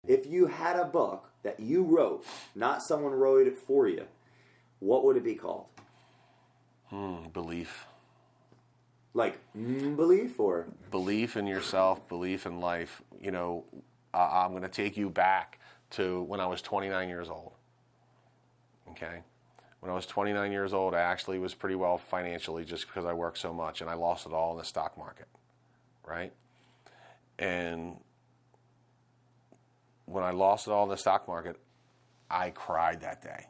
If you had a book that you wrote, not someone wrote it for you, what would it be called? Belief. Like belief or? Belief in yourself, belief in life. You know, I'm going to take you back to when I was 29 years old. Okay? When I was 29 years old, I actually was pretty well financially just because I worked so much, and I lost it all in the stock market, right? And when I lost it all in the stock market, I cried that day.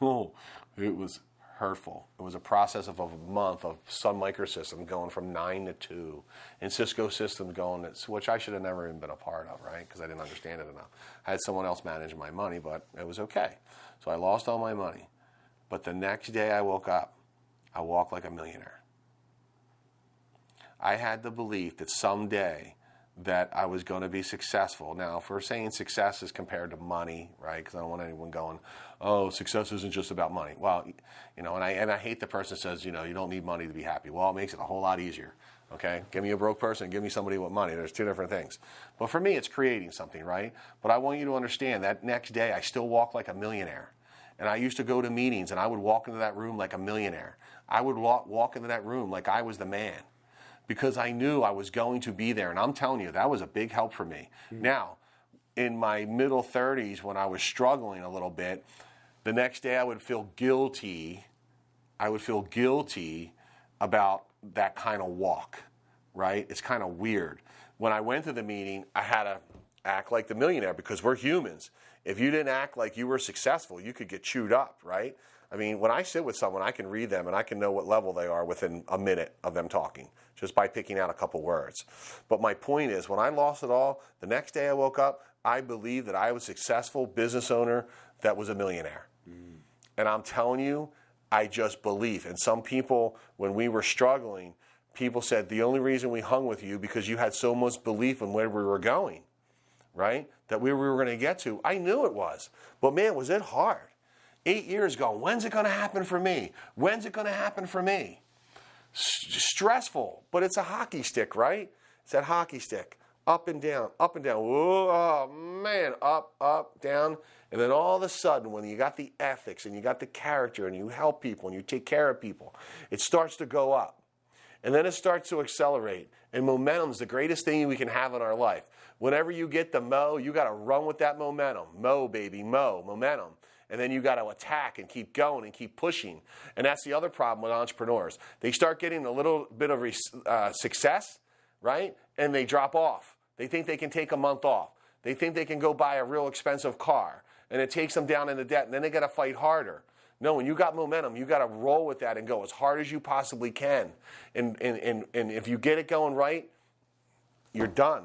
Oh, it was hurtful. It was a process of a month of Sun Microsystems going from 9 to 2, and Cisco Systems going, which I should have never even been a part of, right? Because I didn't understand it enough. I had someone else manage my money, but it was okay. So I lost all my money. But the next day I woke up, I walked like a millionaire. I had the belief that someday that I was going to be successful. Now, if we're saying success is compared to money, right? Because I don't want anyone going, oh, success isn't just about money. Well, you know, and I hate the person that says, you know, you don't need money to be happy. Well, it makes it a whole lot easier, okay? Give me a broke person, give me somebody with money. There's two different things. But for me, it's creating something, right? But I want you to understand that next day, I still walk like a millionaire. And I used to go to meetings, and I would walk into that room like a millionaire. I would walk into that room like I was the man, because I knew I was going to be there. And I'm telling you, that was a big help for me. Mm-hmm. Now, in my middle 30s, when I was struggling a little bit, the next day I would feel guilty. I would feel guilty about that kind of walk, right? It's kind of weird. When I went to the meeting, I had to act like the millionaire because we're humans. If you didn't act like you were successful, you could get chewed up, right? I mean, when I sit with someone, I can read them and I can know what level they are within a minute of them talking, just by picking out a couple words. But my point is, when I lost it all, the next day I woke up, I believed that I was a successful business owner that was a millionaire. Mm. And I'm telling you, I just believe. And some people, when we were struggling, people said, the only reason we hung with you because you had so much belief in where we were going, right? That we were going to get to. I knew it was. But man, was it hard. 8 years ago, when's it going to happen for me? When's it going to happen for me? Stressful, but it's a hockey stick, right? It's that hockey stick. Up and down, up and down. Whoa, oh, man, up, down. And then all of a sudden, when you got the ethics and you got the character and you help people and you take care of people, it starts to go up. And then it starts to accelerate. And momentum is the greatest thing we can have in our life. Whenever you get the mo, you got to run with that momentum. Mo, baby, mo, momentum. And then you got to attack and keep going and keep pushing. And that's the other problem with entrepreneurs. They start getting a little bit of success, right? And they drop off. They think they can take a month off. They think they can go buy a real expensive car. And it takes them down into debt. And then they got to fight harder. No, when you got momentum, you got to roll with that and go as hard as you possibly can. And if you get it going right, you're done.